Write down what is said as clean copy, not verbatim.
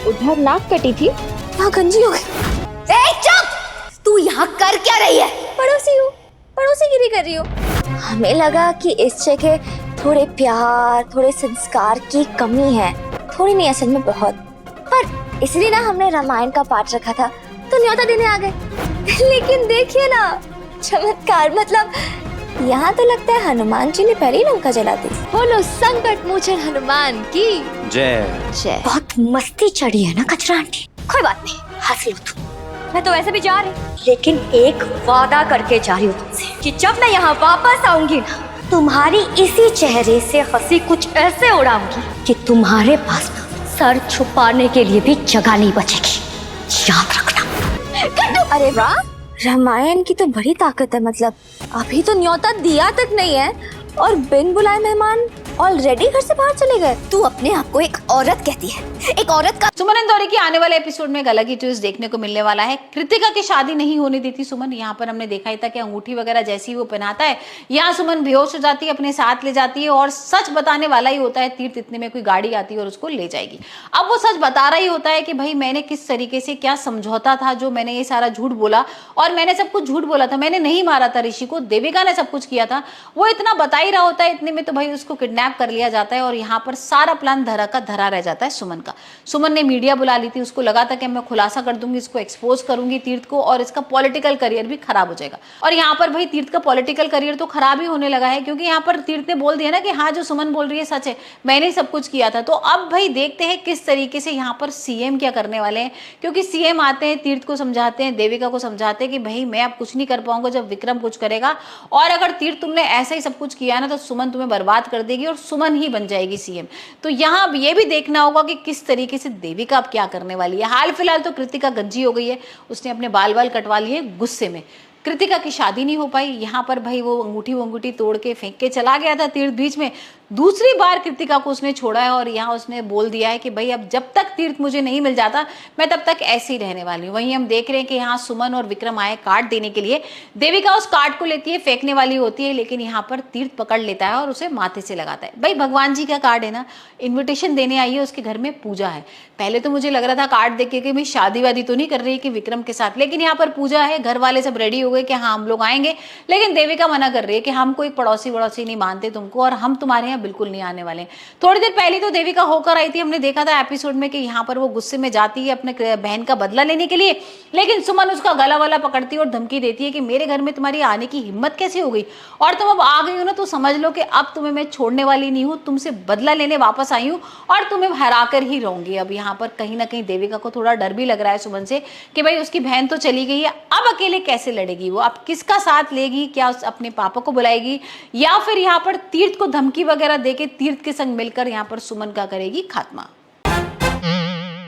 उधर नाक कटी थी, यहाँ गंजी हो गई। चुप! तू यहाँ कर क्या रही है? पड़ोसी हूँ, पड़ोसीगिरी कर रही हूँ। हमें लगा कि इस जगह थोड़े प्यार, थोड़े संस्कार की कमी है। थोड़ी नहीं, असल में बहुत। पर इसलिए ना हमने रामायण का पाठ रखा था, तो न्योता देने आ गए। लेकिन देखिए ना, चमत्कार, मतलब यहाँ तो लगता है हनुमान जी ने पहले ही लंका जला दी। बोलो संकट मोचन हनुमान की जय। जय। बहुत मस्ती चढ़ी है ना कचरा आंटी। कोई बात नहीं, हंस लो तुम। मैं तो वैसे भी जा रही, लेकिन एक वादा करके जा रही हूँ तुमसे कि जब मैं यहाँ वापस आऊंगी ना, तुम्हारी इसी चेहरे से हंसी कुछ ऐसे उड़ाऊंगी कि तुम्हारे पास सर छुपाने के लिए भी जगह नहीं बचेगी। याद रखना। अरे वाह, रामायण की तो बड़ी ताकत है। मतलब अभी तो न्योता दिया तक नहीं है और बिन बुलाए मेहमान ऑलरेडी घर से बाहर चले गए। तू अपने आप को एक औरत कहती है? एक औरत का। सुमन इंदौरी की आने वाले एपिसोड में एक अलग ही ट्विस्ट देखने को मिलने वाला है। कृतिका की शादी नहीं होने देती सुमन। यहाँ पर हमने देखा ही था कि अंगूठी वगैरह जैसी वो पहनाता है, यहाँ सुमन बेहोश हो जाती है, अपने साथ ले जाती है और सच बताने वाला ही होता है तीर्थ। इतने में कोई गाड़ी आती है और उसको ले जाएगी। अब वो सच बता रहा ही होता है कि भाई मैंने किस तरीके से क्या समझौता था, जो मैंने ये सारा झूठ बोला और मैंने सब कुछ झूठ बोला था। मैंने नहीं मारा था ऋषि को, देविका ने सब कुछ किया था। वो इतना बता ही रहा होता है, इतने में तो भाई उसको किडनैप कर लिया जाता है और यहाँ पर सारा प्लान धरा का धरा रह जाता है सुमन का। सुमन ने मीडिया बुला ली थी, उसको लगा था कि मैं खुलासा कर दूंगी, इसको एक्सपोज करूंगी तीर्थ को और इसका पॉलिटिकल करियर भी खराब हो जाएगा। और यहाँ पर भाई तीर्थ का पॉलिटिकल करियर तो खराब ही होने लगा है, क्योंकि यहाँ पर तीर्थ ने बोल दिया ना कि हाँ जो सुमन बोल रही है सच है, मैंने सब कुछ किया था। तो अब भाई देखते हैं किस तरीके से यहाँ पर सीएम क्या करने वाले हैं, क्योंकि सीएम आते हैं, तीर्थ को समझाते हैं, देविका को समझाते हैं कि भाई मैं अब कुछ नहीं कर पाऊंगा जब विक्रम कुछ करेगा, और अगर तीर्थ तुमने ऐसा ही सब कुछ किया ना तो सुमन तुम्हें बर्बाद कर देगी और सुमन ही बन जाएगी सीएम। तो यहाँ अब ये भी देखना होगा कि किस तरीके से देविका अब क्या करने वाली है। हाल फिलहाल तो कृतिका गंजी हो गई है, उसने अपने बाल बाल कटवा लिए गुस्से में। कृतिका की शादी नहीं हो पाई, यहाँ पर भाई वो अंगूठी तोड़ के फेंक के चला गया था तीर्थ बीच में। दूसरी बार कृतिका को उसने छोड़ा है और यहाँ उसने बोल दिया है कि भाई अब जब तक तीर्थ मुझे नहीं मिल जाता मैं तब तक ऐसे ही रहने वाली हूँ। वहीं हम देख रहे हैं कि यहाँ सुमन और विक्रम आए कार्ड देने के लिए। देविका उस कार्ड को लेती है, फेंकने वाली होती है, लेकिन यहाँ पर तीर्थ पकड़ लेता है और उसे माथे से लगाता है। भाई भगवान जी का कार्ड है ना, इन्विटेशन देने आई है, उसके घर में पूजा है। पहले तो मुझे लग रहा था कार्ड देख के कि भाई शादी वादी तो नहीं कर रही है कि विक्रम के साथ, लेकिन यहाँ पर पूजा है, घर वाले सब रेडी हो गए कि हाँ हम लोग आएंगे। लेकिन देविका मना कर रही है कि हम कोई पड़ोसी वड़ोसी नहीं मानते तुमको और हम तुम्हारे यहाँ बिल्कुल नहीं आने वाले। थोड़ी देर पहले तो देविका होकर आई थी, हमने देखा था एपिसोड में कि यहाँ पर वो गुस्से में जाती है अपने बहन का बदला लेने के लिए, लेकिन सुमन उसका गला वाला पकड़ती है और धमकी देती है कि मेरे घर में तुम्हारी आने की हिम्मत कैसे हो गई, और तुम अब आ गई हो ना तो समझ लो कि अब तुम्हें मैं छोड़ने वाली नहीं हूँ, तुमसे बदला लेने वापस आई हूँ और तुम्हें हरा कर ही रहूंगी। अब यहाँ पर कहीं ना कहीं देविका को थोड़ा डर भी लग रहा है सुमन से कि भाई उसकी बहन तो चली गई है, अब अकेले कैसे लड़ेगी वो, अब किसका साथ लेगी, क्या उस अपने पापा को बुलाएगी या फिर यहाँ पर तीर्थ को धमकी वगैरह देके तीर्थ के संग मिलकर यहाँ पर सुमन का करेगी खात्मा।